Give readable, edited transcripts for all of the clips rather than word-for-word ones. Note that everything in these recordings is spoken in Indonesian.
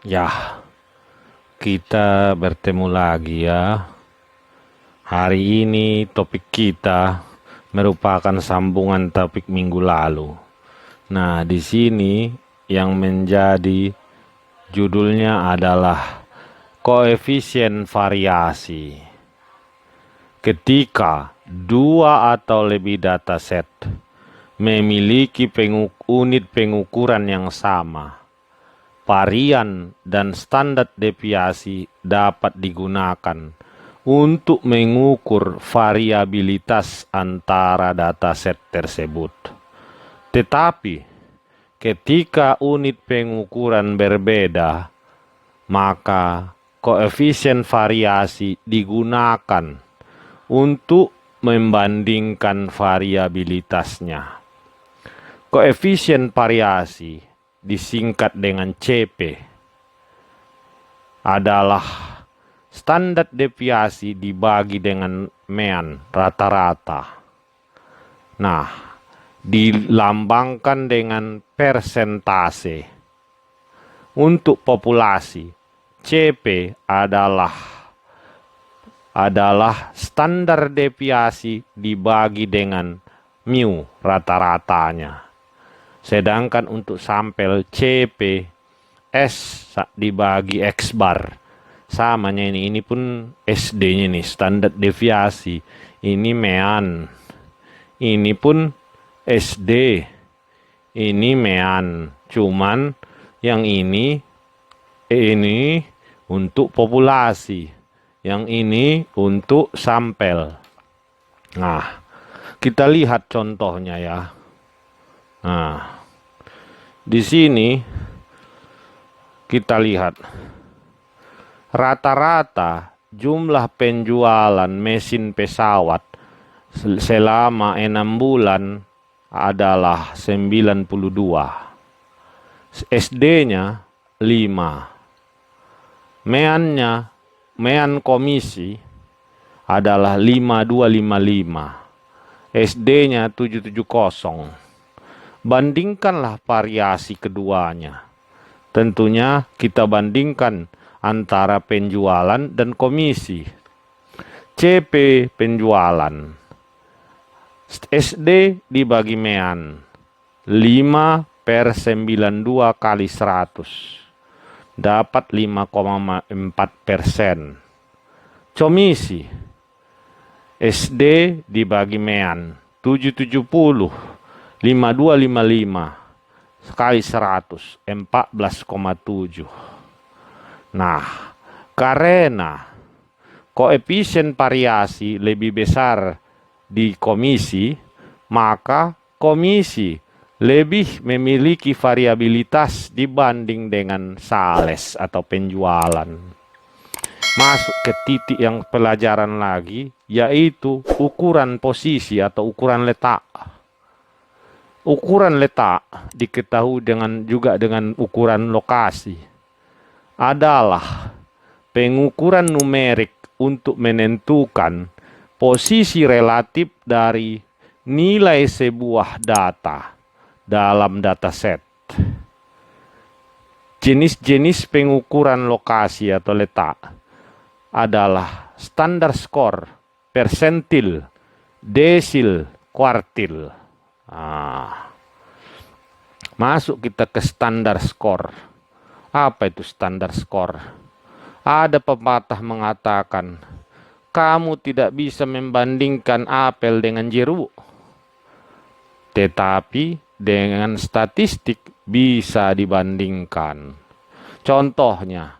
Ya, kita bertemu lagi ya. Hari ini topik kita merupakan sambungan topik minggu lalu. Nah, di sini yang menjadi judulnya adalah koefisien variasi. Ketika dua atau lebih dataset memiliki unit pengukuran yang sama, varian dan standar deviasi dapat digunakan untuk mengukur variabilitas antara dataset tersebut. Tetapi, ketika unit pengukuran berbeda, maka koefisien variasi digunakan untuk membandingkan variabilitasnya. Koefisien variasi disingkat dengan CP adalah standar deviasi dibagi dengan mean rata-rata. Nah, dilambangkan dengan persentase. Untuk populasi, CP adalah standar deviasi dibagi dengan mu rata-ratanya. Sedangkan untuk sampel CP, S dibagi X bar. Samanya ini pun SD-nya nih, standar deviasi. Ini mean. Ini pun SD. Ini mean. Cuman yang ini untuk populasi. Yang ini untuk sampel. Nah, kita lihat contohnya ya. Nah, di sini kita lihat rata-rata jumlah penjualan mesin pesawat selama 6 bulan adalah 92. SD-nya 5. Mean komisi adalah 5255. SD-nya 770. Bandingkanlah variasi keduanya. Tentunya kita bandingkan antara penjualan dan komisi. CP penjualan. SD dibagi mean. 5/92 kali 100. Dapat 5,4%. Komisi. SD dibagi mean. 770. 5255 kali 100, 14,7. Nah, karena koefisien variasi lebih besar di komisi, maka komisi lebih memiliki variabilitas dibanding dengan sales atau penjualan. Masuk ke titik yang pelajaran lagi, yaitu ukuran posisi atau ukuran letak. Ukuran letak diketahui juga dengan ukuran lokasi adalah pengukuran numerik untuk menentukan posisi relatif dari nilai sebuah data dalam dataset. Jenis-jenis pengukuran lokasi atau letak adalah standar skor, persentil, desil, kuartil. Masuk kita ke standar skor. Apa itu standar skor? Ada pepatah mengatakan, kamu tidak bisa membandingkan apel dengan jeruk, tetapi dengan statistik bisa dibandingkan. Contohnya,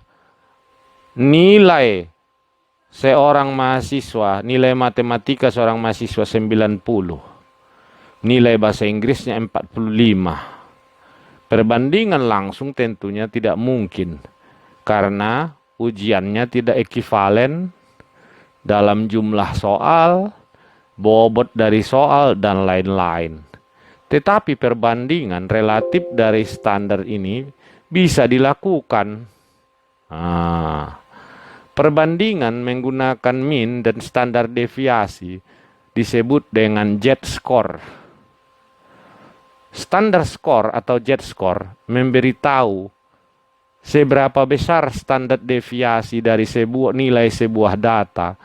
nilai seorang mahasiswa, nilai matematika seorang mahasiswa 90. Nilai bahasa Inggrisnya 45. Perbandingan langsung tentunya tidak mungkin karena ujiannya tidak ekivalen dalam jumlah soal, bobot dari soal, dan lain-lain. Tetapi perbandingan relatif dari standar ini bisa dilakukan. Perbandingan menggunakan mean dan standar deviasi disebut dengan z-score. Standar skor atau z-score memberitahu seberapa besar standar deviasi dari nilai sebuah data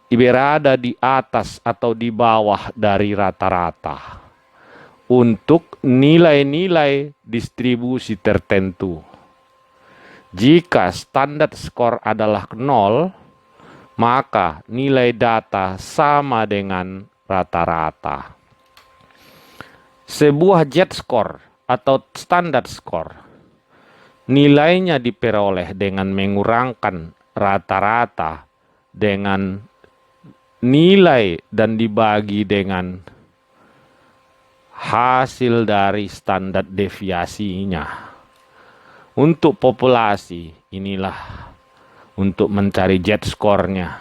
berada di atas atau di bawah dari rata-rata untuk nilai-nilai distribusi tertentu. Jika standar skor adalah 0, maka nilai data sama dengan rata-rata. Sebuah z-score atau standar skor, nilainya diperoleh dengan mengurangkan rata-rata dengan nilai dan dibagi dengan hasil dari standar deviasinya. Untuk populasi, inilah untuk mencari z-score-nya.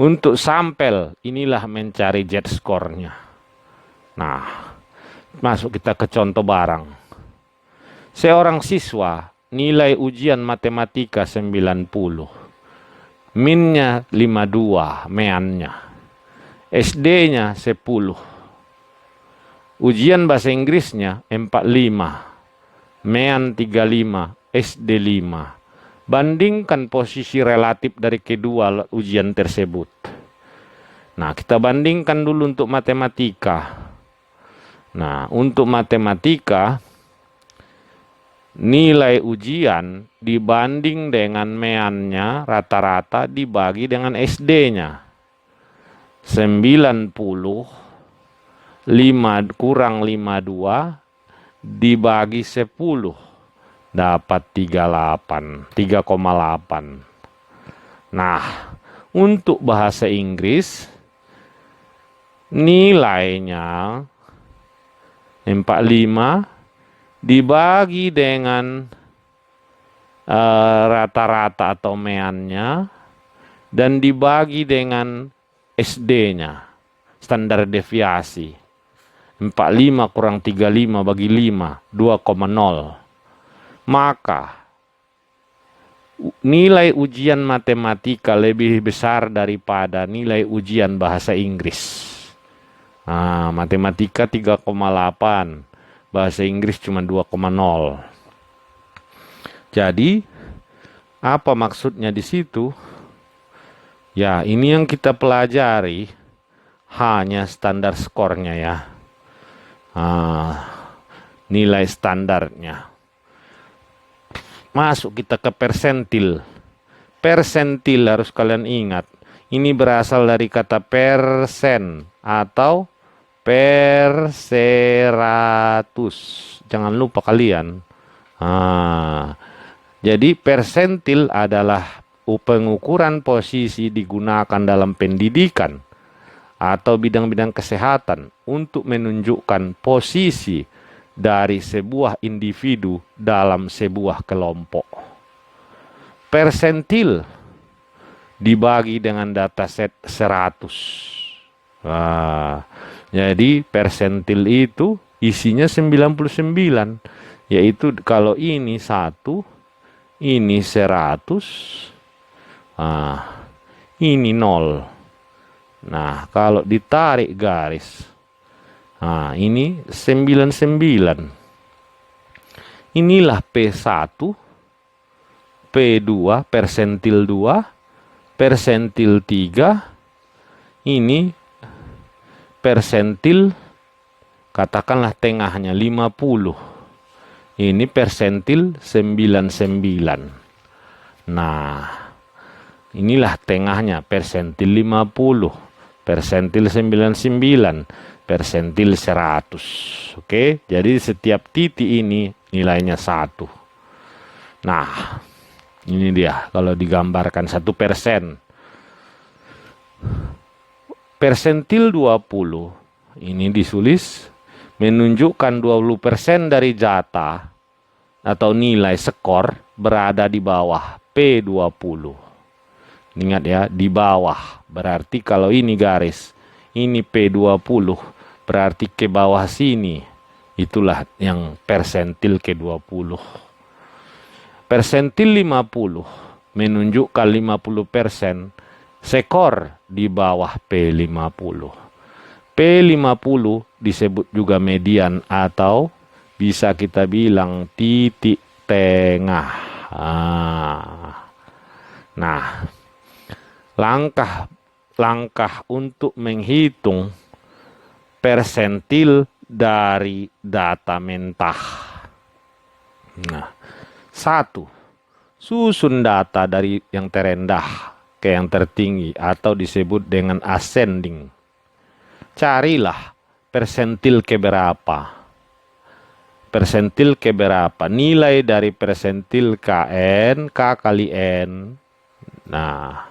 Untuk sampel, inilah mencari z-score-nya. Nah, masuk kita ke contoh barang. Seorang siswa nilai ujian matematika 90. Minnya 52, meannya. SD-nya 10. Ujian bahasa Inggrisnya 45. Mean 35, SD 5. Bandingkan posisi relatif dari kedua ujian tersebut. Nah, kita bandingkan dulu untuk matematika. Nah, untuk matematika, nilai ujian dibanding dengan meannya rata-rata dibagi dengan SD-nya. 90, 5 kurang 52, dibagi 10 dapat 3,8. Nah, untuk bahasa Inggris nilainya 45 dibagi dengan rata-rata atau meannya dan dibagi dengan SD-nya, standar deviasi. 45 kurang 35 bagi 5, 2,0. Maka nilai ujian matematika lebih besar daripada nilai ujian bahasa Inggris. Nah, matematika 3,8, bahasa Inggris cuma 2,0. Jadi, apa maksudnya di situ? Ya, ini yang kita pelajari hanya standar skornya ya. Nilai standarnya. Masuk kita ke persentil. Persentil harus kalian ingat. Ini berasal dari kata persen atau per 100. Jangan lupa kalian. Jadi persentil adalah pengukuran posisi digunakan dalam pendidikan atau bidang-bidang kesehatan untuk menunjukkan posisi dari sebuah individu dalam sebuah kelompok. Persentil dibagi dengan dataset 100. Jadi persentil itu isinya 99, yaitu kalau ini 1, ini 100, ini 0. Nah, kalau ditarik garis, ini 99. Inilah P1, P2, persentil 2, persentil 3, ini persentil, katakanlah tengahnya 50. Ini persentil 99. Nah, inilah tengahnya persentil 50. Persentil 99, persentil 100. Oke, jadi setiap titik ini nilainya 1. Nah, ini dia kalau digambarkan 1%. Persentil 20 ini ditulis menunjukkan 20% dari data atau nilai skor berada di bawah P20. Ingat ya, di bawah. Berarti kalau ini garis, ini P20, berarti ke bawah sini. Itulah yang persentil ke-20. Persentil 50 menunjukkan 50% skor di bawah P50. P50 disebut juga median atau bisa kita bilang titik setengah. Nah, langkah untuk menghitung persentil dari data mentah. Nah, 1. Susun data dari yang terendah ke yang tertinggi atau disebut dengan ascending. Carilah persentil keberapa. Persentil keberapa? Nilai dari persentil KN, K kali N. Nah,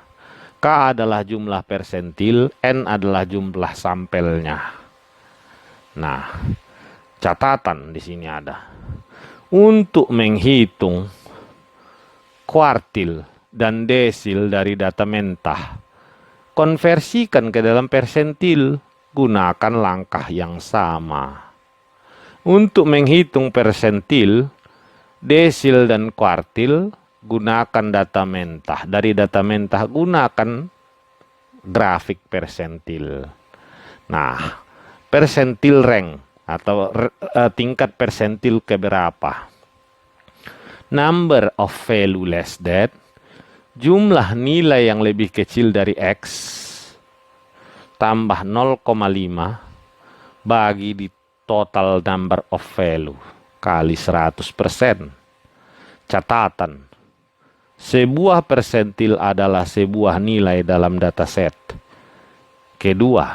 K adalah jumlah persentil, N adalah jumlah sampelnya. Nah, catatan di sini ada. Untuk menghitung kuartil dan desil dari data mentah, konversikan ke dalam persentil, gunakan langkah yang sama. Untuk menghitung persentil, desil dan kuartil, gunakan data mentah. Dari data mentah gunakan grafik persentil. Nah, persentil rank atau tingkat persentil keberapa? Number of value less than, jumlah nilai yang lebih kecil dari X tambah 0,5 bagi di total number of value kali 100%. Catatan, sebuah persentil adalah sebuah nilai dalam dataset. Kedua,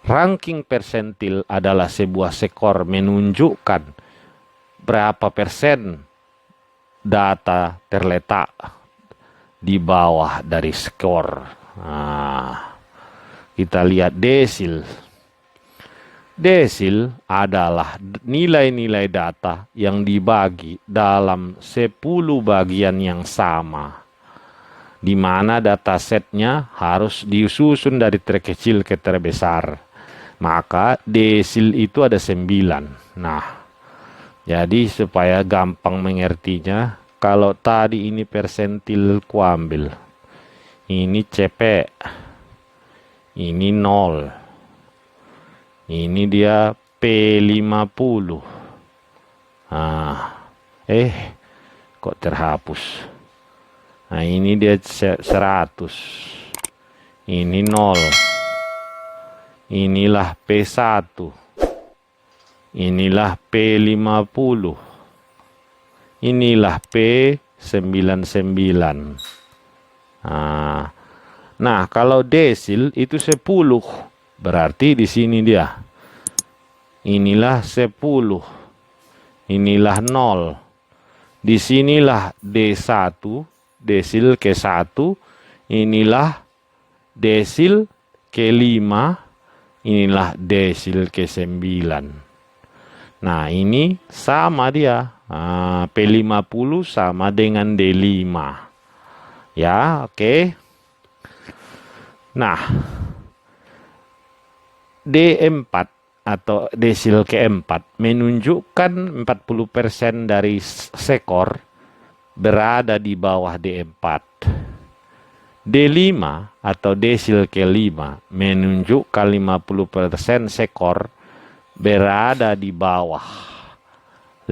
ranking persentil adalah sebuah skor menunjukkan berapa persen data terletak di bawah dari skor. Kita lihat desil. Desil adalah nilai-nilai data yang dibagi dalam 10 bagian yang sama, di mana datasetnya harus disusun dari terkecil ke terbesar. Maka desil itu ada 9. Nah, jadi supaya gampang mengertinya, kalau tadi ini persentil kuambil, ini CP, ini 0. Ini dia P50. Kok terhapus. Nah, ini dia 100. Ini 0. Inilah P1. Inilah P50. Inilah P99. Nah, kalau desil itu 10. Berarti di sini dia. Inilah 10. Inilah 0. Disinilah D1, desil ke-1. Inilah desil ke-5. Inilah desil ke-9. Nah, ini sama dia. P50 sama dengan D5. Ya, oke. Nah, D4 atau desil ke-4 menunjukkan 40% dari skor berada di bawah D4. D5 atau desil ke-5 menunjukkan 50% skor berada di bawah 50.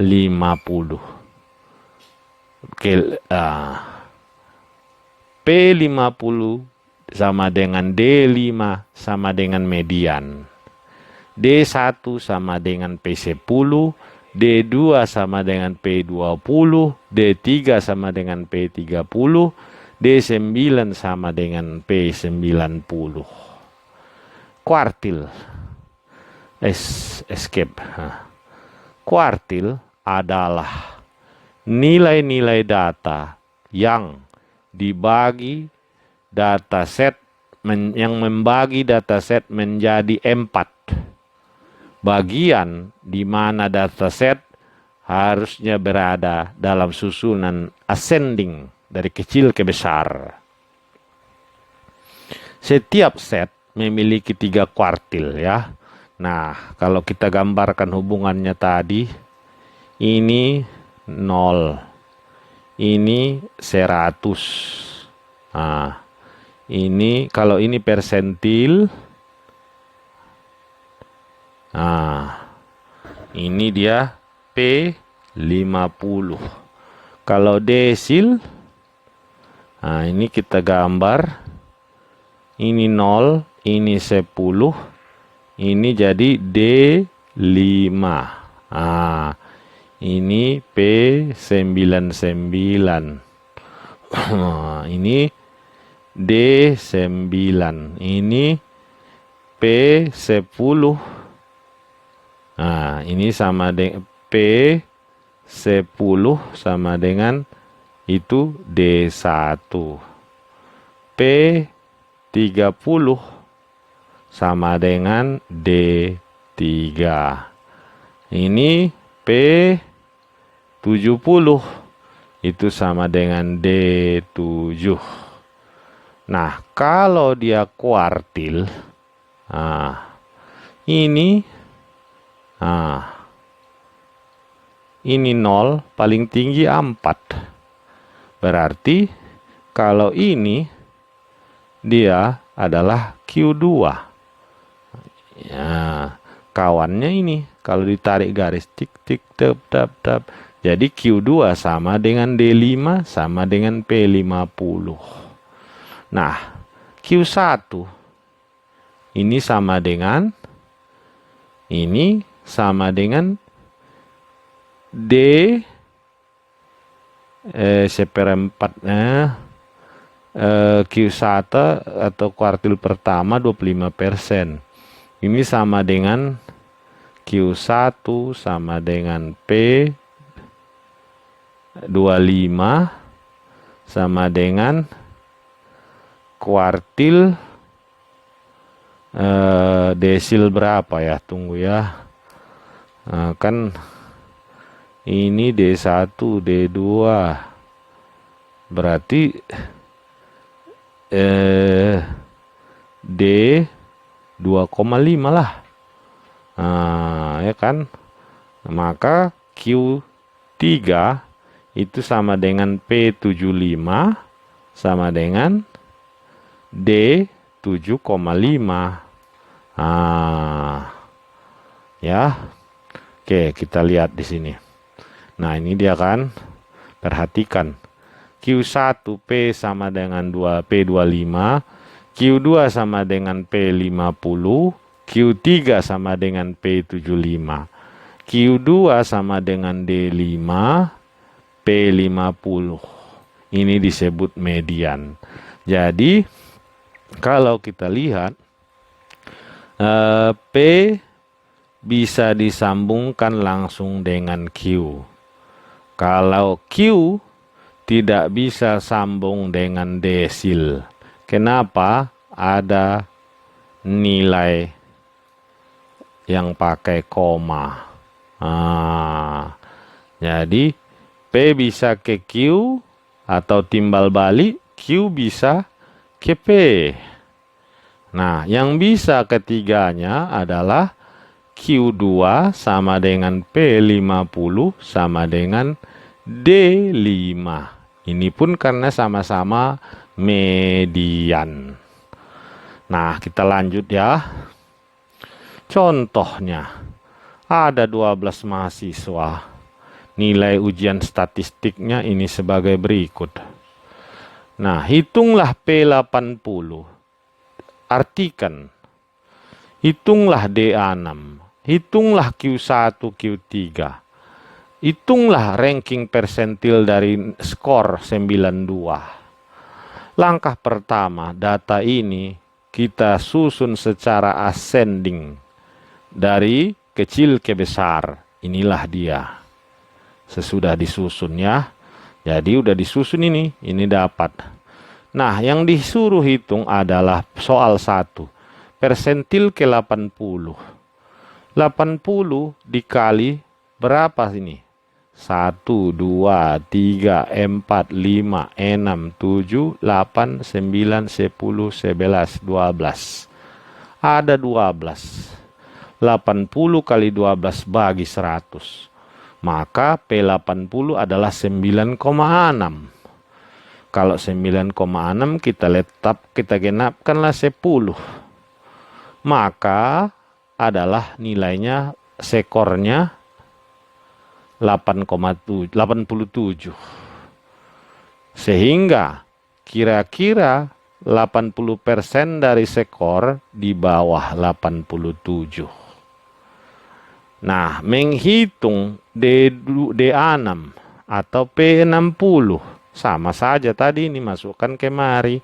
P50 sama dengan D5 sama dengan median. D1 sama dengan P10, D2 sama dengan P20, D3 sama dengan P30, D9 sama dengan P90. Kuartil. Escape. Kuartil adalah nilai-nilai data yang dibagi dataset yang membagi dataset menjadi 4 bagian, di mana dataset harusnya berada dalam susunan ascending dari kecil ke besar. Setiap set memiliki 3 kuartil ya. Nah, kalau kita gambarkan hubungannya tadi, ini 0, ini 100. Nah, ini kalau ini persentil. Nah, ini dia P50. Kalau desil, nah ini kita gambar, ini 0, ini 10, ini jadi D5. Nah, ini P99. Ini D9, ini P10. Nah, ini sama dengan P10 sama dengan itu D1. P30 sama dengan D3. Ini P70 itu sama dengan D7. Nah, kalau dia kuartil, ini 0, paling tinggi 4. Berarti kalau ini dia adalah Q2. Ya, kawannya ini kalau ditarik garis tik tik tap tap tap. Jadi Q2 sama dengan D5 sama dengan P50. Nah, Q1 ini sama dengan D seperempatnya Q1 atau kuartil pertama 25%. Ini sama dengan Q1 sama dengan P25 sama dengan kuartil desil berapa ya? Tunggu ya. Kan ini D1, D2. Berarti D 2,5 lah. Ya kan? Maka Q3 itu sama dengan P75 sama dengan D 7,5. Ya. Oke, kita lihat di sini. Nah, ini dia kan. Perhatikan. Q1 P sama dengan 2 P25, Q2 sama dengan P50, Q3 sama dengan P75, Q2 sama dengan D5, P50. Ini disebut median. Jadi kalau kita lihat P bisa disambungkan langsung dengan Q. Kalau Q tidak bisa sambung dengan desil. Kenapa? Ada nilai yang pakai koma. Jadi P bisa ke Q atau timbal balik, Q bisa ke P. Nah, yang bisa ketiganya adalah Q2 sama dengan P50 sama dengan D5. Ini pun karena sama-sama median. Nah, kita lanjut ya. Contohnya, ada 12 mahasiswa. Nilai ujian statistiknya ini sebagai berikut. Nah, hitunglah P80. Artikan. Hitunglah DA6. Hitunglah Q1, Q3. Hitunglah ranking persentil dari skor 92. Langkah pertama, data ini kita susun secara ascending. Dari kecil ke besar. Inilah dia. Sesudah disusun ya. Jadi udah disusun ini dapat. Nah, yang disuruh hitung adalah soal 1. Persentil ke 80. 80 dikali berapa ini? 1, 2, 3, 4, 5, 6, 7, 8, 9, 10, 11, 12. Ada 12. 80 kali 12 bagi 100. Maka P80 adalah 9,6. Kalau 9,6 kita genapkanlah 10. Maka adalah nilainya skornya 87. Sehingga kira-kira 80% dari skor di bawah 87. Nah, menghitung D6 atau P60 sama saja tadi ini, masukkan kemari.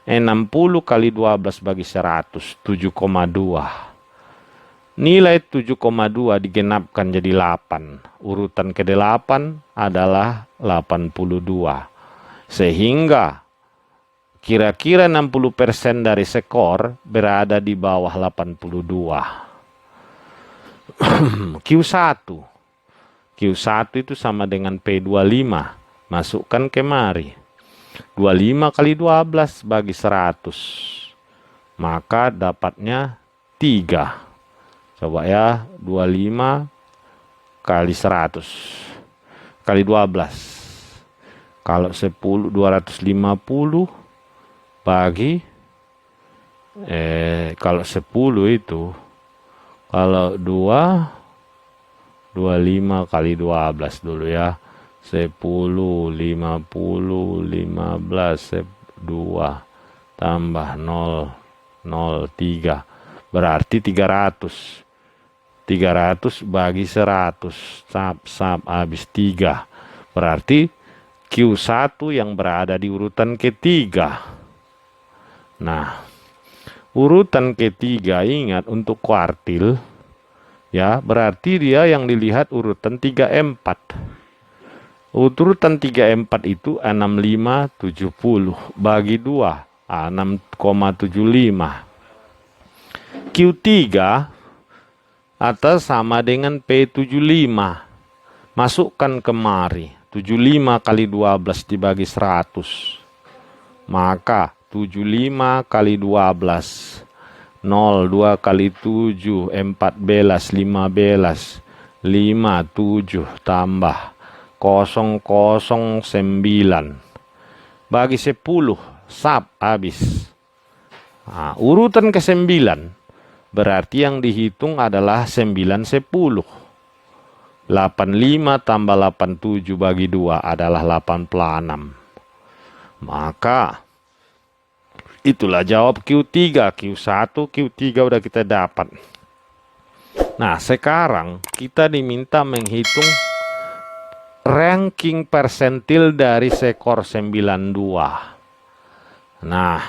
60 kali 12 bagi 100, 7,2. Nilai 7,2 digenapkan jadi 8. Urutan ke-8 adalah 82. Sehingga kira-kira 60% dari skor berada di bawah 82. Q1. Q1 itu sama dengan P25. Masukkan kemari. 25 kali 12 bagi 100. Maka dapatnya 3. Coba ya, 25 kali 100 kali 12. Kalau 10, 250 bagi kalau 10 itu, kalau 25 kali 12 dulu ya. 10, 50, 15, 2 tambah 0, 0, 3. Berarti 300. 300 bagi 100. Sap, habis 3. Berarti Q1 yang berada di urutan ketiga. Nah, urutan ketiga ingat untuk kuartil. Ya, berarti dia yang dilihat urutan 3, 4. Urutan 3, 4 itu 65, 70 bagi 2, 6,75. Q3 atas sama dengan P75. Masukkan kemari. 75 kali 12 dibagi 100. Maka 75 kali 12. 0, 2 kali 7, 14, 15. 5, 7 tambah 009 bagi 10, sap, habis. Nah, urutan ke-9 berarti yang dihitung adalah 9, 10. 85 tambah 87 bagi 2 adalah 86. Maka itulah jawab Q3. Q1, Q3 udah kita dapat. Nah, sekarang kita diminta menghitung ranking persentil dari skor 92. Nah,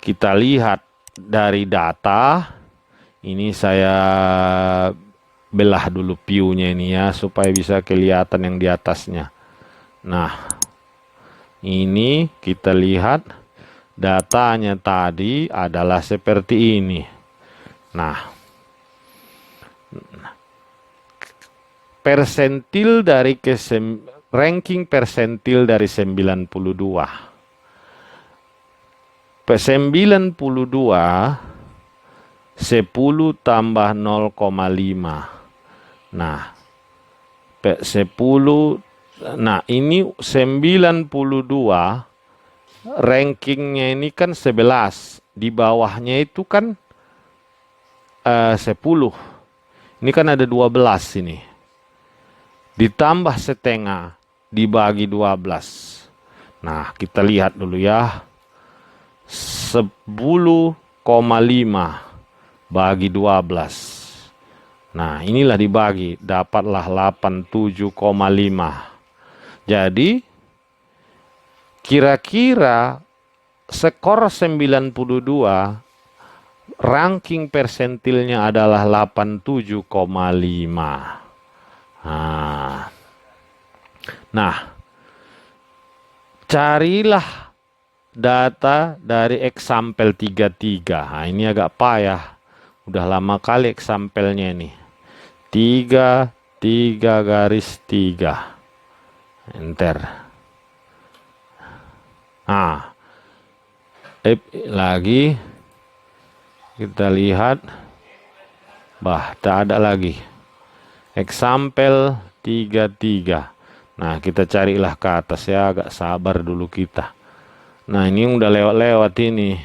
kita lihat dari data. Ini saya belah dulu view-nya ini ya, supaya bisa kelihatan yang di atasnya. Nah, ini kita lihat datanya tadi adalah seperti ini. Nah, persentil dari ranking persentil dari 92. 92 10 tambah 0,5. Nah, 10. Nah, ini 92 rankingnya ini kan 11. Di bawahnya itu kan 10. Ini kan ada 12 ini. Ditambah setengah dibagi 12. Nah, kita lihat dulu ya. 10,5 bagi 12. Nah, inilah dibagi, dapatlah 87,5. Jadi, kira-kira skor 92, ranking persentilnya adalah 87,5. Nah, carilah data dari example 33. Nah, ini agak payah. Udah lama kali example-nya ini. 3 garis 3. Enter. Nah, lagi kita lihat. Tak ada lagi. Example 33. Nah, kita carilah ke atas ya, agak sabar dulu kita. Nah, ini udah lewat-lewat ini.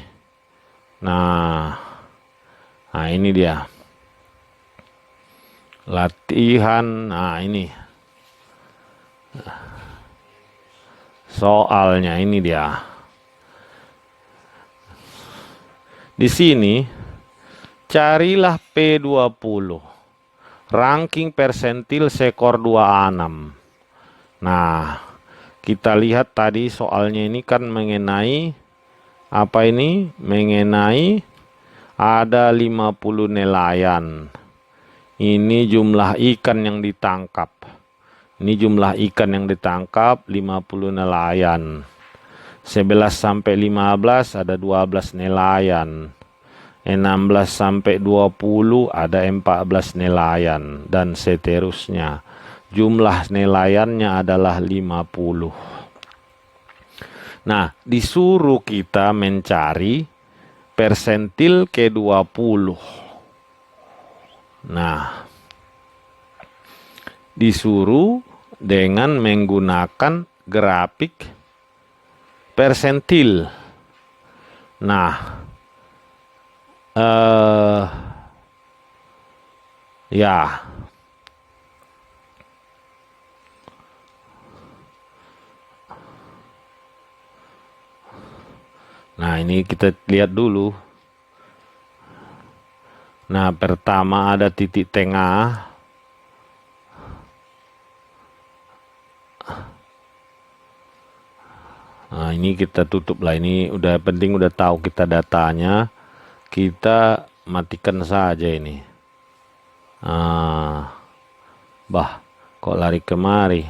Nah, ini dia. Latihan. Nah, ini. soalnya ini dia. Di sini carilah P20, ranking persentil skor 26. Nah, kita lihat tadi soalnya ini kan mengenai apa ini? Mengenai ada 50 nelayan. Ini jumlah ikan yang ditangkap. Ini jumlah ikan yang ditangkap 50 nelayan. 11 sampai 15 ada 12 nelayan. 16 sampai 20 ada 14 nelayan dan seterusnya. Jumlah nelayannya adalah 50. Nah, disuruh kita mencari persentil ke-20. Nah, disuruh dengan menggunakan grafik persentil. Nah, ya. Nah, ini kita lihat dulu. Nah, pertama ada titik tengah. Nah, ini kita tutup lah. Ini udah penting, udah tahu kita datanya. Kita matikan saja ini. Bah, kok lari kemari?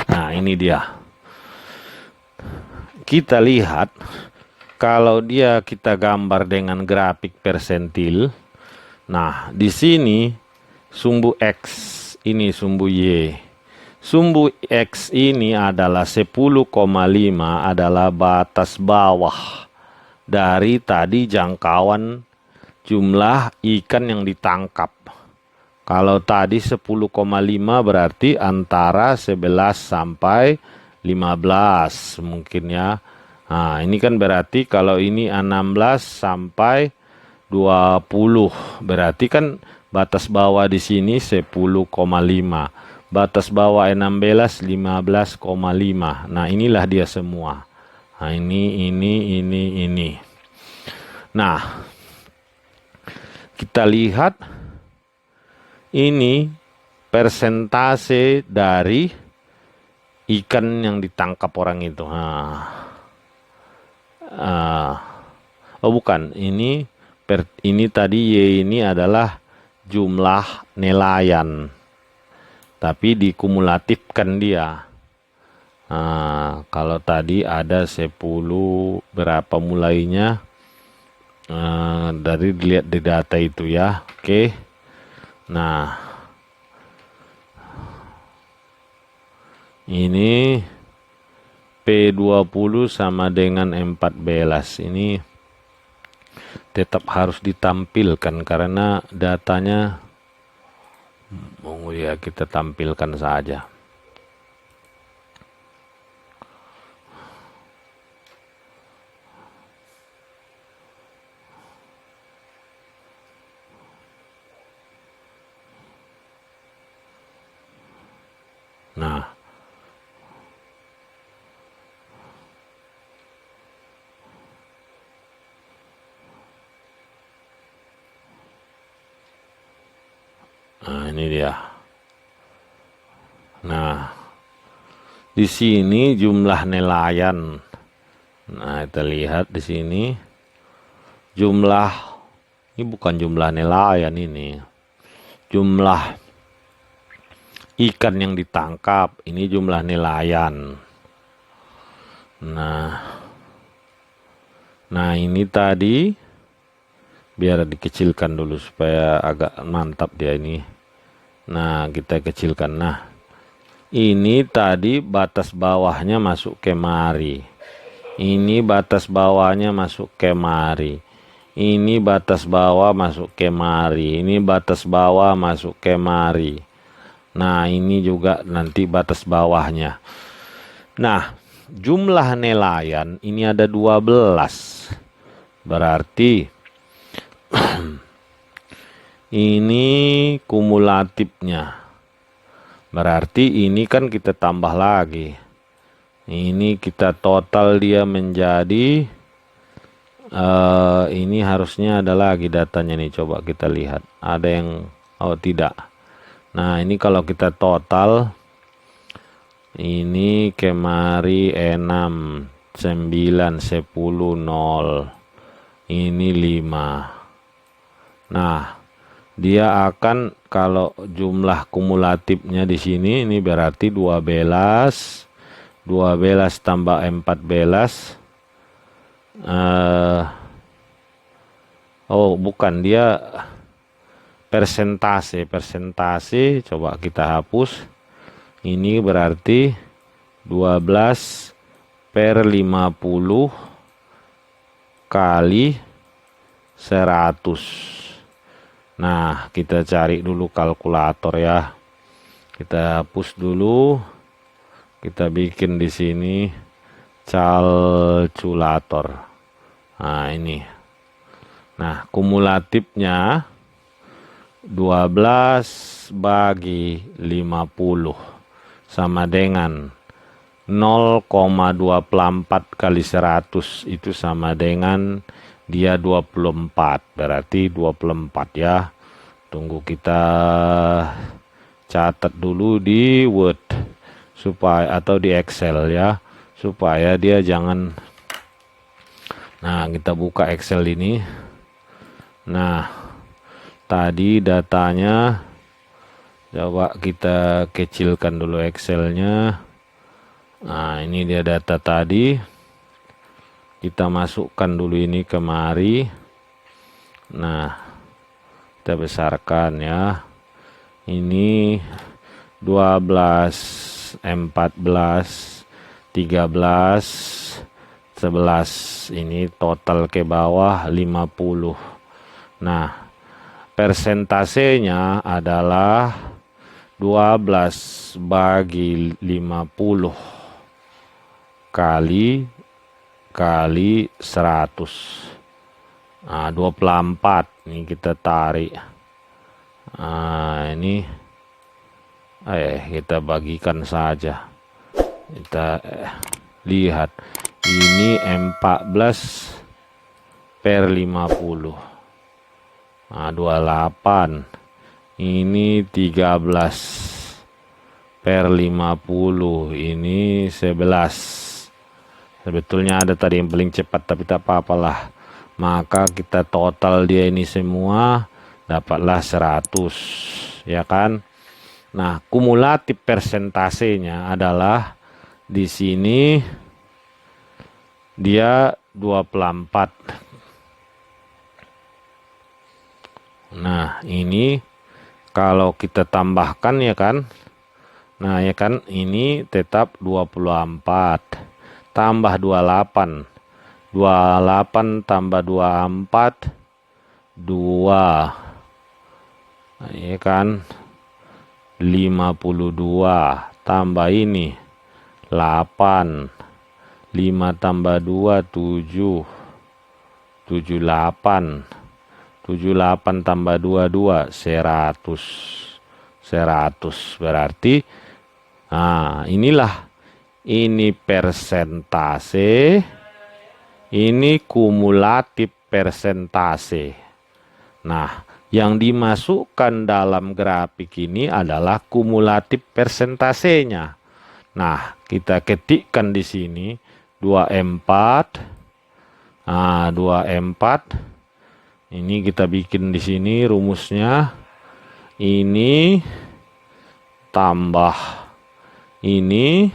Nah, ini dia. Kita lihat kalau dia kita gambar dengan grafik persentil. Nah, di sini sumbu X, ini sumbu Y. Sumbu X ini adalah 10,5 adalah batas bawah dari tadi jangkauan jumlah ikan yang ditangkap. Kalau tadi 10,5 berarti antara 11 sampai 15 mungkin ya. Nah, ini kan berarti kalau ini 16 sampai 20 berarti kan batas bawah di sini 10,5. Batas bawah 16 15,5. Nah, inilah dia semua. Nah, ini. Nah, kita lihat ini persentase dari ikan yang ditangkap orang itu. Oh bukan, ini tadi Y ini adalah jumlah nelayan, tapi dikumulatifkan dia. Kalau tadi ada 10 berapa mulainya, dari dilihat di data itu ya. Oke. Nah, ini P20 sama dengan 14. Ini tetap harus ditampilkan karena datanya ya kita tampilkan saja. Nah, ini dia. Nah, di sini jumlah nelayan. Nah, kita lihat di sini jumlah, ini bukan jumlah nelayan ini. Jumlah ikan yang ditangkap, ini jumlah nelayan. Nah ini tadi biar dikecilkan dulu supaya agak mantap dia ini. Nah, kita kecilkan. Nah, ini tadi batas bawahnya masuk kemari. Ini batas bawahnya masuk kemari. Ini batas bawah masuk kemari. Ini batas bawah masuk kemari. Nah, ini juga nanti batas bawahnya. Nah, jumlah nelayan ini ada 12. Berarti Ini kumulatifnya. Berarti ini kan kita tambah lagi. Ini kita total dia menjadi ini harusnya ada lagi datanya nih. Coba kita lihat. Ada yang tidak. Nah, ini kalau kita total ini kemari 6, 9, 10, 0. Ini 5. Nah, dia akan kalau jumlah kumulatifnya di sini ini berarti 12 tambah 14. Oh, bukan, dia persentase. Coba kita hapus. Ini berarti 12/50 kali 100. Nah, kita cari dulu kalkulator ya. Kita hapus dulu. Kita bikin di sini kalkulator. Nah, ini. Nah, kumulatifnya 12/50 sama dengan 0,24 kali 100 itu sama dengan dia 24. Berarti 24 ya. Tunggu kita catat dulu di Word supaya atau di Excel ya, supaya dia jangan. Nah, kita buka Excel ini. Nah, tadi datanya coba kita kecilkan dulu Excelnya. Nah, ini dia data tadi. Kita masukkan dulu ini kemari. Nah, kita besarkan ya. Ini 12, 14, 13, 11. Ini total ke bawah 50. Nah, persentasenya adalah 12/50 kali 100. Nah, 24. Ini kita tarik. Nah, ini kita bagikan saja. Kita lihat. Ini 14/50. Nah, 28. Ini 13/50. Ini 11. Sebetulnya ada tadi yang paling cepat, tapi tak apa-apalah. Maka kita total dia ini semua dapatlah 100, ya kan? Nah, kumulatif persentasenya adalah di sini dia 24. Nah, ini kalau kita tambahkan ya kan. Nah, ya kan, ini tetap 24 tambah 28. 28 tambah 24 2. Nah, ya kan, 52 tambah ini 8. 5 tambah 2 7. 78. 78 tambah 2 100. 100 berarti inilah, ini persentase, ini kumulatif persentase. Nah, yang dimasukkan dalam grafik ini adalah kumulatif persentasenya. Nah, kita ketikkan di sini 24. Nah, 24. Ini kita bikin di sini rumusnya. Ini tambah ini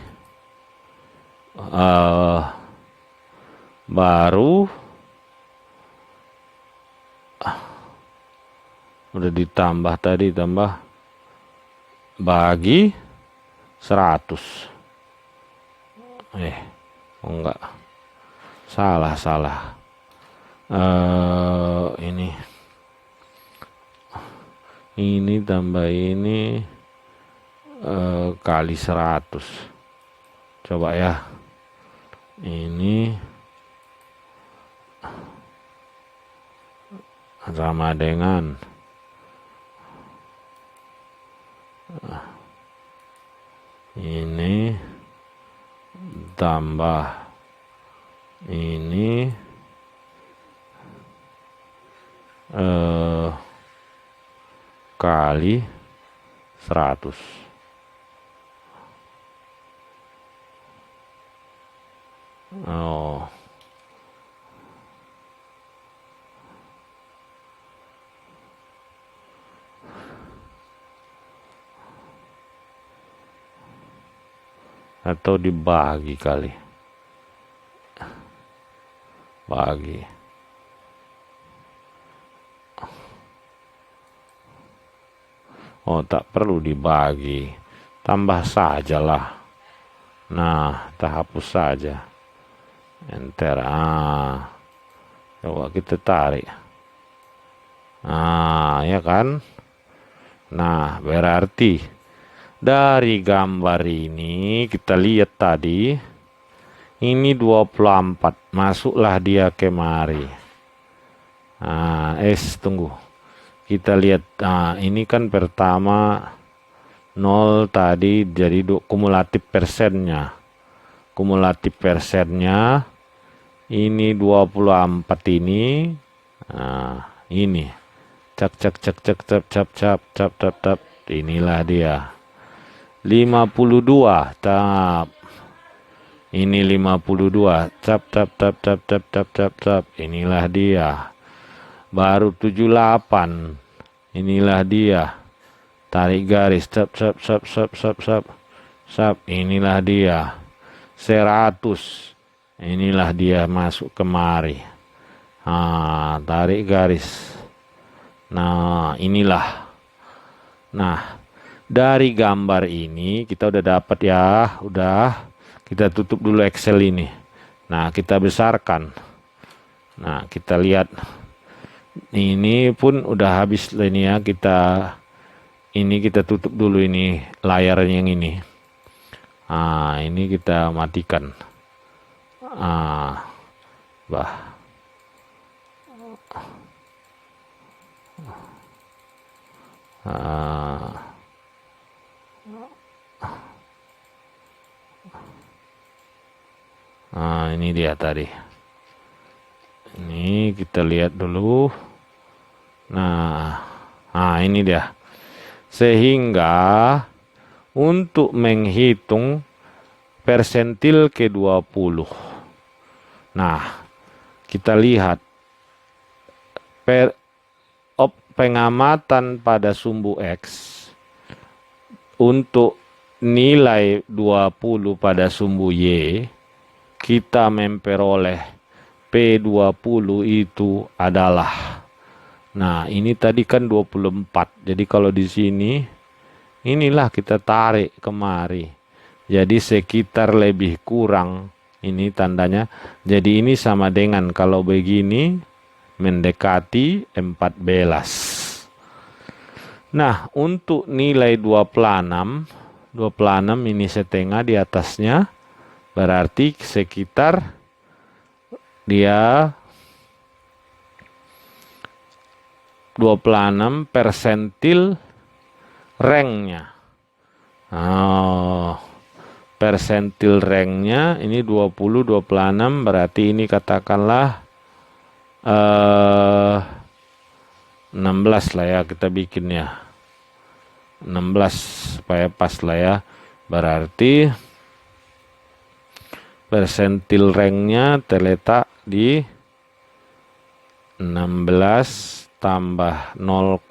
baru udah ditambah tadi, tambah bagi 100. Enggak, salah. Ini tambah ini kali 100. Coba ya. Ini sama dengan ini tambah ini kali 100. Oh, atau dibagi kali, bagi. Oh, tak perlu dibagi, tambah sajalah. Nah, kita hapus saja, enter. Coba kita tarik. Ya kan. Nah, berarti dari gambar ini kita lihat tadi ini 24, masuklah dia kemari. Tunggu, kita lihat. Ini kan pertama 0 tadi, jadi kumulatif persennya. Kumulatif persennya ini 24 ini. Ini cak cak cak cak cap cap cap cap cap cap. Inilah dia 52. Tap. Ini 52. Cap cap cap cap cap cap cap cap. Inilah dia. Baru 78. Inilah dia. Tarik garis. Cap cap cap cap cap cap. Cap. Inilah dia. 100. Inilah dia masuk kemari. Tarik garis. Nah, inilah. Nah, dari gambar ini kita udah dapat ya. Udah. Kita tutup dulu Excel ini. Nah, kita besarkan. Nah, kita lihat. Ini pun udah habis ini ya. Ini kita tutup dulu ini layar yang ini. Ini kita matikan. Ini dia tadi. Ini kita lihat dulu. Nah, ini dia. Sehingga untuk menghitung persentil ke-20. Nah, kita lihat pengamatan pada sumbu X untuk nilai 20 pada sumbu Y, kita memperoleh P20 itu adalah, nah ini tadi kan 24. Jadi kalau di sini, inilah kita tarik kemari. Jadi sekitar lebih kurang, ini tandanya. Jadi ini sama dengan kalau begini, mendekati 14. Nah, untuk nilai 26 ini setengah di atasnya. Berarti sekitar dia 26 persentil ranknya. Persentil ranknya ini 20, 26, berarti ini katakanlah 16 lah ya, kita bikin ya 16 supaya pas lah ya. Berarti persentil ranknya terletak di 16 tambah 0,5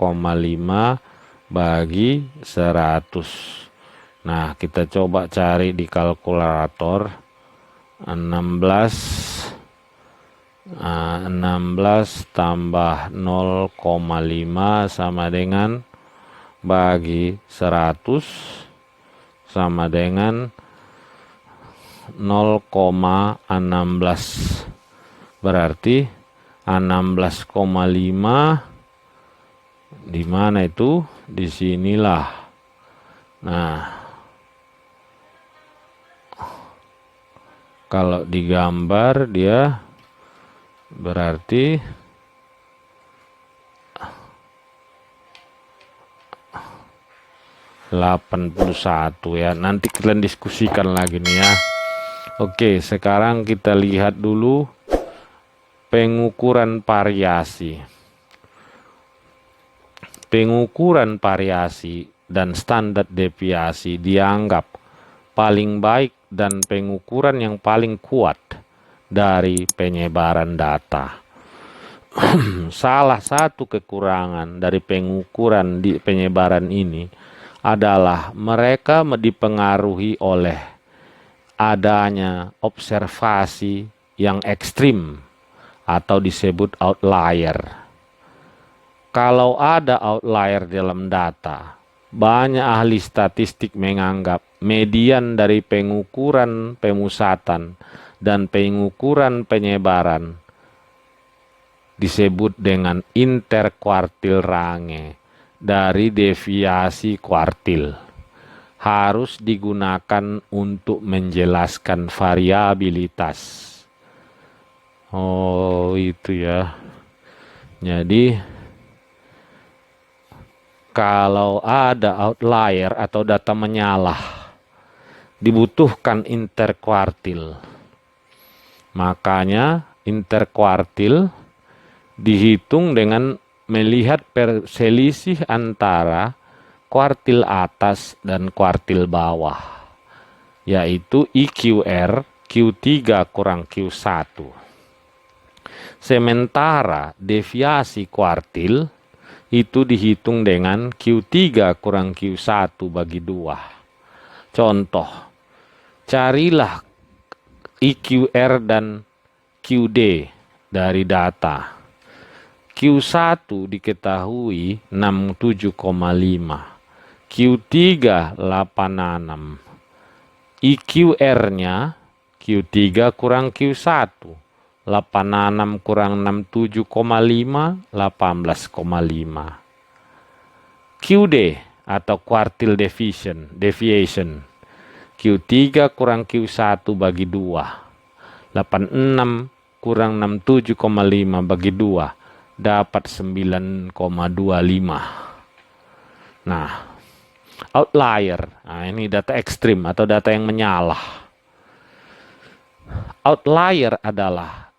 bagi 100. Nah, kita coba cari di kalkulator. 16 tambah 0,5 sama dengan bagi 100 sama dengan 0,16. Berarti 16,5 di mana itu? Di sinilah. Nah, kalau digambar dia berarti 81 ya. Nanti kalian diskusikan lagi nih ya. Oke, sekarang kita lihat dulu pengukuran variasi. Pengukuran variasi dan standar deviasi dianggap paling baik dan pengukuran yang paling kuat dari penyebaran data. Salah satu kekurangan dari pengukuran di penyebaran ini adalah mereka dipengaruhi oleh adanya observasi yang ekstrim atau disebut outlier. Kalau ada outlier dalam data, banyak ahli statistik menganggap median dari pengukuran pemusatan dan pengukuran penyebaran disebut dengan interkuartil range dari deviasi kuartil. Harus digunakan untuk menjelaskan variabilitas. Oh, itu ya. Jadi kalau ada outlier atau data menyalah, dibutuhkan interkuartil. Makanya interkuartil dihitung dengan melihat selisih antara kuartil atas dan kuartil bawah, yaitu IQR Q3 kurang Q1. Sementara deviasi kuartil itu dihitung dengan Q3 kurang Q1 bagi 2. Contoh, carilah IQR dan QD dari data. Q1 diketahui 67,5, Q3 86, IQR-nya Q3 kurang Q1, 86 kurang 67,5, 18,5. QD atau quartile deviation. Q3 kurang Q1 bagi 2. 86 kurang 67,5 bagi 2. Dapat 9,25. Nah, outlier. Nah, ini data ekstrim atau data yang menyalah. Outlier adalah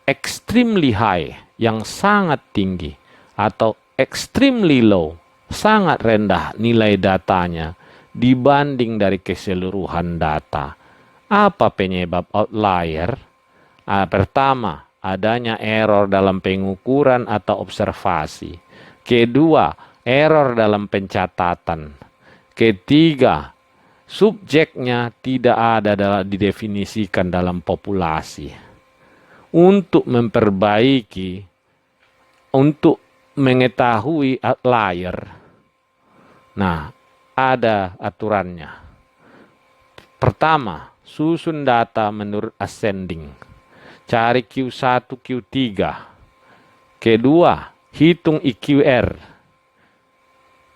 extremely high, yang sangat tinggi, atau extremely low, sangat rendah nilai datanya dibanding dari keseluruhan data. Apa penyebab outlier? Pertama, adanya error dalam pengukuran atau observasi. Kedua, error dalam pencatatan. Ketiga, subjeknya tidak ada didefinisikan dalam populasi. Untuk memperbaiki, untuk mengetahui outlier, nah, ada aturannya. Pertama, susun data menurut ascending. Cari Q1, Q3. Kedua, hitung IQR.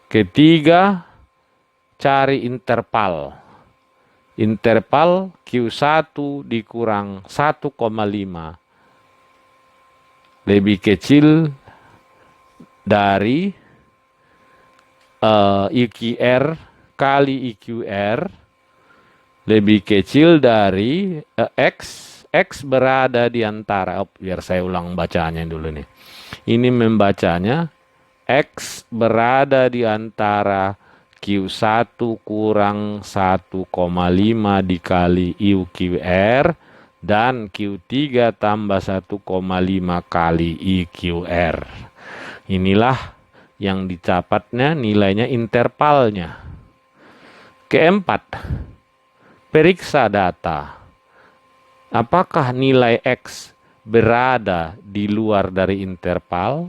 Ketiga, cari interval. Interval Q1 dikurang 1,5 lebih kecil dari IQR kali IQR lebih kecil dari X berada di antara, biar saya ulang bacanya dulu nih. Ini membacanya X berada di antara Q1 kurang 1,5 dikali IQR dan Q3 tambah 1,5 kali IQR. Inilah yang didapatnya nilainya intervalnya. Keempat, periksa data. Apakah nilai X berada di luar dari interval?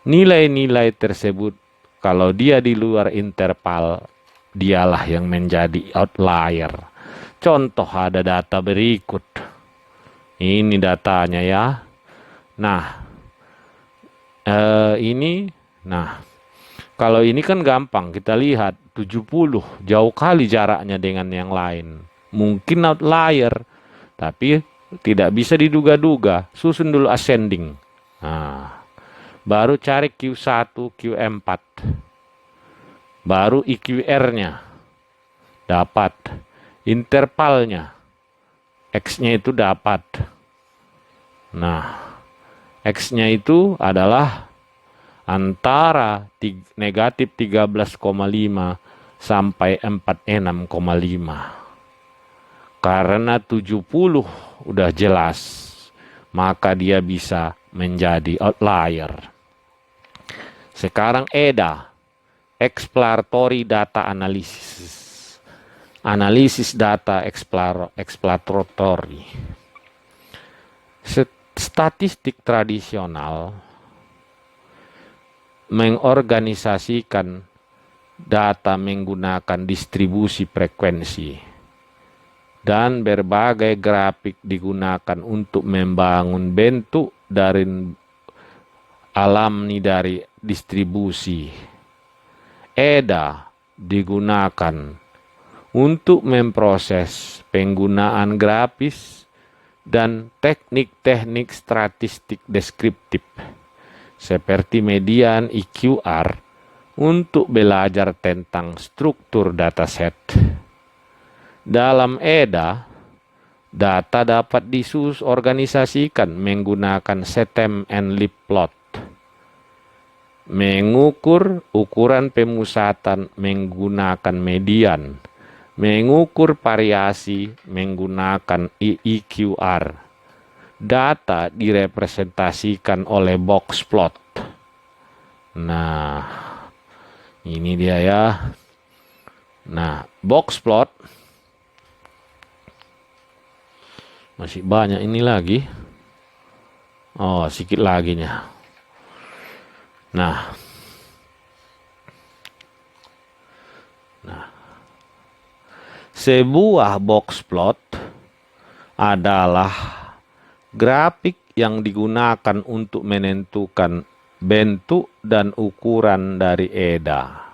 Nilai-nilai tersebut, kalau dia di luar interval, dialah yang menjadi outlier. Contoh, ada data berikut. Ini datanya ya. Nah, kalau ini kan gampang. Kita lihat 70, jauh kali jaraknya dengan yang lain. Mungkin outlier, tapi tidak bisa diduga-duga. Susun dulu ascending. Nah, baru cari Q1, Q4. baru IQR-nya dapat, intervalnya X-nya itu dapat. Nah, X-nya itu adalah antara negatif 13,5 sampai 46,5. Karena 70 udah jelas, maka dia bisa menjadi outlier. Sekarang EDA, Exploratory Data Analysis. Analisis data exploratory. Statistik tradisional mengorganisasikan data menggunakan distribusi frekuensi, dan berbagai grafik digunakan untuk membangun bentuk dari alami dari distribusi. EDA digunakan untuk memproses penggunaan grafis dan teknik-teknik statistik deskriptif seperti median IQR untuk belajar tentang struktur dataset. Dalam EDA, data dapat disusun-organisasikan menggunakan Setem and Lip plot. Mengukur ukuran pemusatan menggunakan median. Mengukur variasi menggunakan IQR. Data direpresentasikan oleh box plot. Nah, ini dia ya. Nah, box plot masih banyak ini lagi. Oh, sedikit lagi nya. Nah, sebuah box plot adalah grafik yang digunakan untuk menentukan bentuk dan ukuran dari EDA.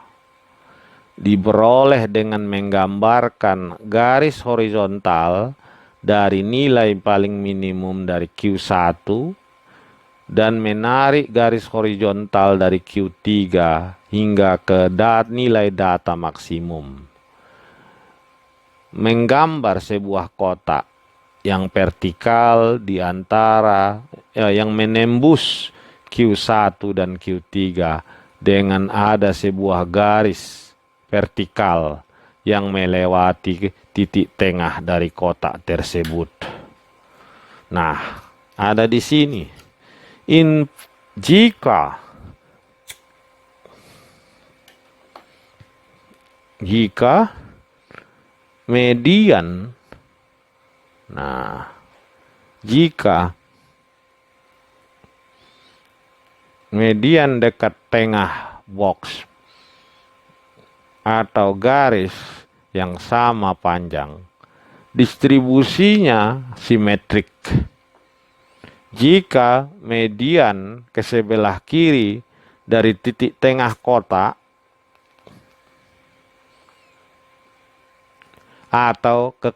Diperoleh dengan menggambarkan garis horizontal dari nilai paling minimum dari Q1 dan menarik garis horizontal dari Q3 hingga ke nilai data maksimum. Menggambar sebuah kotak yang vertikal di antara yang menembus Q1 dan Q3 dengan ada sebuah garis vertikal yang melewati titik tengah dari kotak tersebut. Nah, ada di sini. Jika median, jika median dekat tengah box atau garis yang sama panjang, distribusinya simetrik. Jika median ke sebelah kiri dari titik tengah kotak atau ke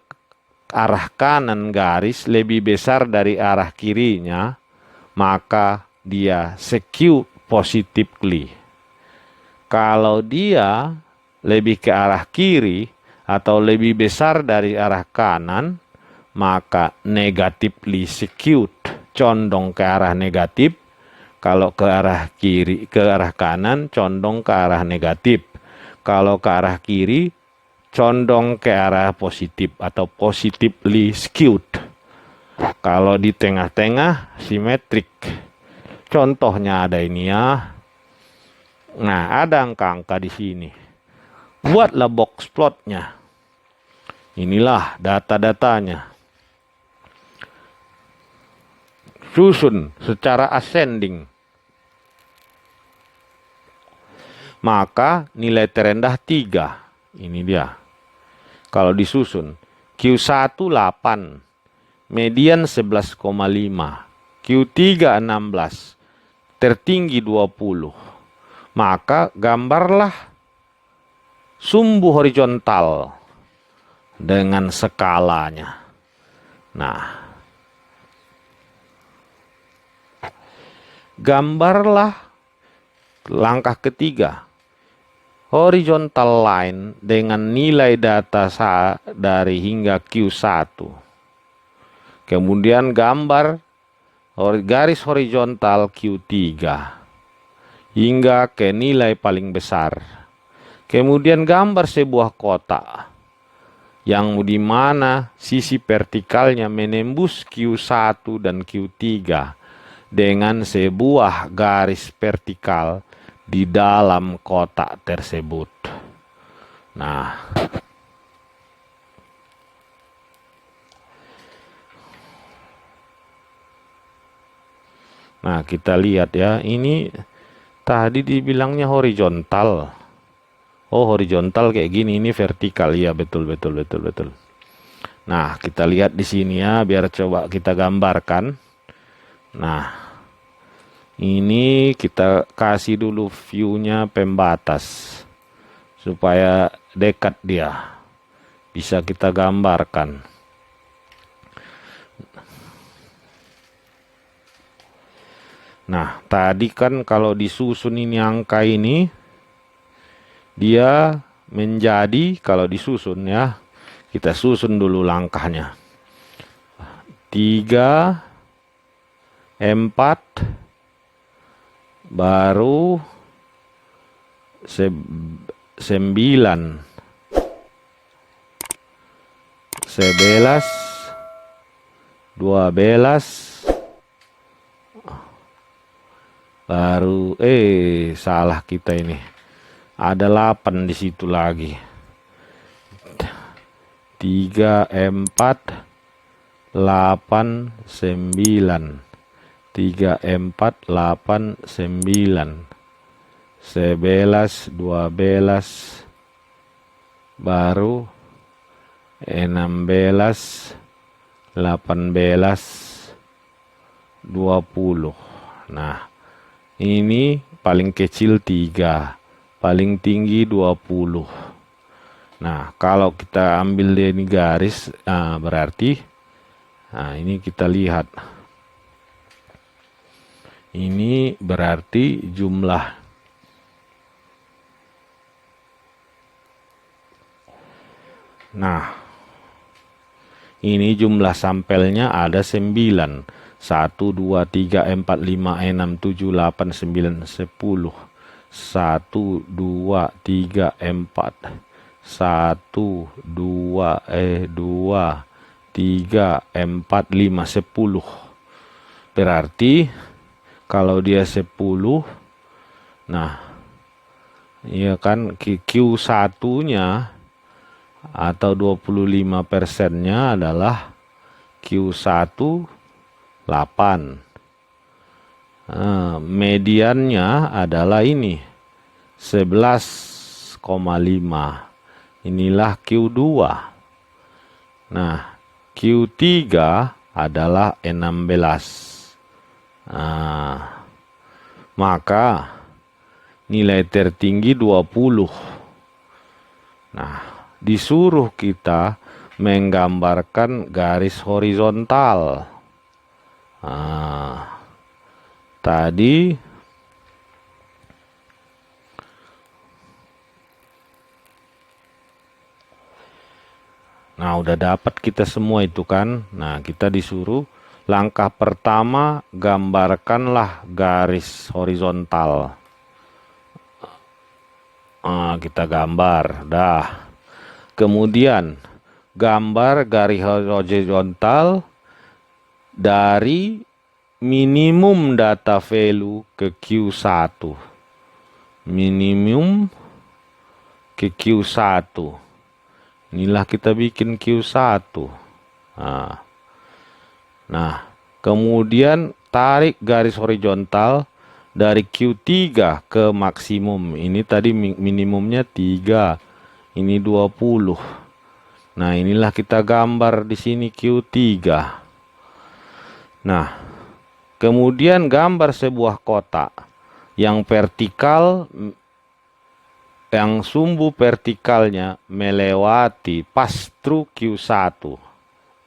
arah kanan garis lebih besar dari arah kirinya, maka dia skewed positively. Kalau dia lebih ke arah kiri atau lebih besar dari arah kanan, maka negatively skewed, condong ke arah negatif. Kalau ke arah kiri, ke arah kanan, condong ke arah negatif. Kalau ke arah kiri, condong ke arah positif atau positively skewed. Kalau di tengah-tengah, simetrik. Contohnya ada ini ya. Nah, ada angka-angka di sini. Buatlah box plotnya. Inilah data-datanya. Susun secara ascending. Maka nilai terendah 3. Ini dia. Kalau disusun. Q1 8. Median 11,5. Q3 16. Tertinggi 20. Maka gambarlah sumbu horizontal dengan skalanya. Nah, gambarlah langkah ketiga. horizontal line dengan nilai data dari hingga Q1. Kemudian gambar garis horizontal Q3 hingga ke nilai paling besar. Kemudian gambar sebuah kotak yang di mana sisi vertikalnya menembus Q1 dan Q3 dengan sebuah garis vertikal di dalam kotak tersebut. Nah, kita lihat ya, ini tadi dibilangnya horizontal. Oh, horizontal kayak gini, ini vertikal. Iya, betul. Nah, kita lihat di sini ya, biar coba kita gambarkan. Nah, ini kita kasih dulu view-nya pembatas supaya dekat dia. Bisa kita gambarkan. Nah, tadi kan kalau disusun ini angka ini, dia menjadi, kalau disusun ya, kita susun dulu langkahnya. 3, 4, baru 9, 11, 12, baru salah kita ini. Ada 8 di situ lagi. 3, 4, 8, 9. 3, 4, 8, 9. 11, 12, baru 16, 18, 20. Nah, ini paling kecil 3, paling tinggi 20. Nah, kalau kita ambil ini garis, berarti, nah ini kita lihat. Ini berarti jumlah. Nah, ini jumlah sampelnya ada 9. 1, 2, 3, 4, 5, 6, 7, 8, 9, 10. 1, 2, 3, 4. 1, 2, 3, 4, 5, 10. Berarti kalau dia 10, nah, iya kan, Q1-nya atau 25%-nya adalah Q1 8. Mediannya adalah ini 11,5. Inilah Q2. Nah, Q3 adalah 16. Maka nilai tertinggi 20. Nah, disuruh kita menggambarkan garis horizontal. Tadi udah dapat kita semua itu kan. Nah, kita disuruh langkah pertama gambarkanlah garis horizontal. Kita gambar, dah. Kemudian gambar garis horizontal dari minimum data value ke Q1. Minimum ke Q1. Inilah kita bikin Q1. Nah, kemudian tarik garis horizontal dari Q3 ke maksimum. Ini tadi minimumnya 3. Ini 20. Nah, inilah kita gambar di sini Q3. Nah, kemudian gambar sebuah kotak yang vertikal, yang sumbu vertikalnya melewati pas through Q1.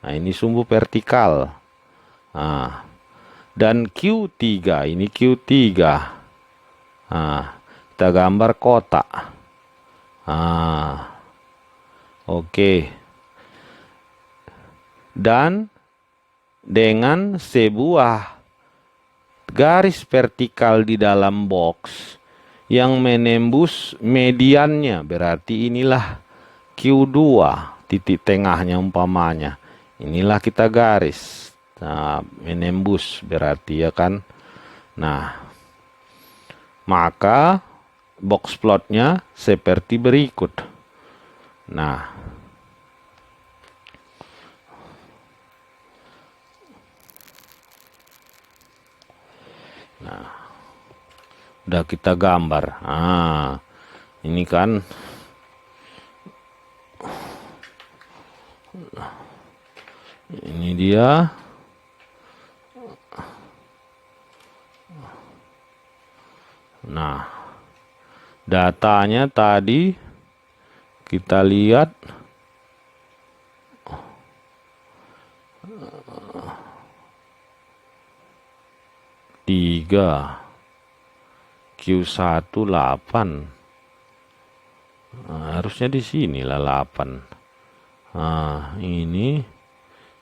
Nah, ini sumbu vertikal. Dan Q3, ini Q3. Kita gambar kotak. Oke. Dan dengan sebuah garis vertikal di dalam box yang menembus mediannya, berarti inilah Q2, titik tengahnya umpamanya. Inilah kita garis. Nah, menembus berarti ya kan. Nah, maka box plotnya seperti berikut. Nah, udah kita gambar. Ini kan ini dia. Nah, datanya tadi kita lihat tiga Q1 8. Harusnya di sini lah 8. Ini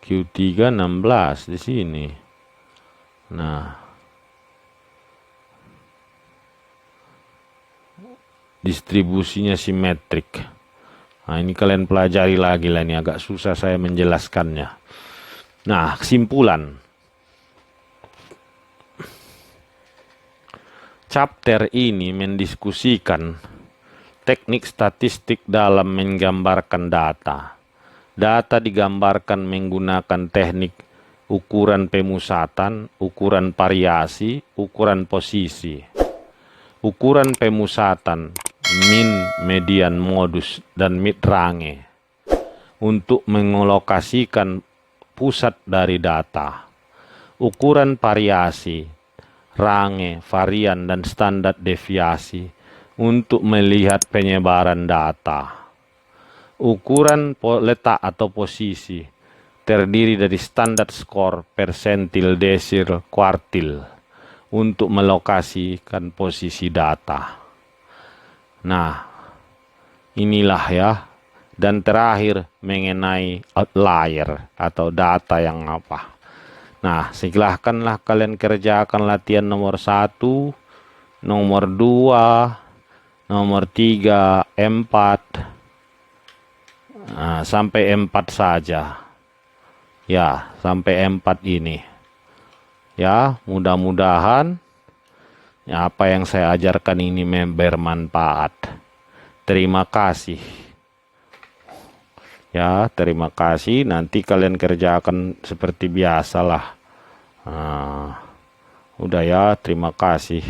Q3 16 di sini. Nah, distribusinya simetrik. Nah, ini kalian pelajari lagi lah, ini agak susah saya menjelaskannya. Nah, kesimpulan. Chapter ini mendiskusikan teknik statistik dalam menggambarkan data. Data digambarkan menggunakan teknik ukuran pemusatan, ukuran variasi, ukuran posisi. Ukuran pemusatan, min, median, modus, dan mid-range untuk mengelokasikan pusat dari data. Ukuran variasi, range, varian, dan standar deviasi untuk melihat penyebaran data. Ukuran letak atau posisi terdiri dari standar skor, persentil, desil, kuartil untuk melokasikan posisi data. Nah, inilah ya. Dan terakhir mengenai outlier atau data yang apa. Nah, silahkanlah kalian kerjakan latihan nomor 1, nomor 2, nomor 3, 4. Nah, sampai 4 saja. Ya, sampai 4 ini. Ya, mudah-mudahan ya, apa yang saya ajarkan ini bermanfaat. Terima kasih. Ya, terima kasih. Nanti kalian kerjakan seperti biasalah. Udah ya, terima kasih.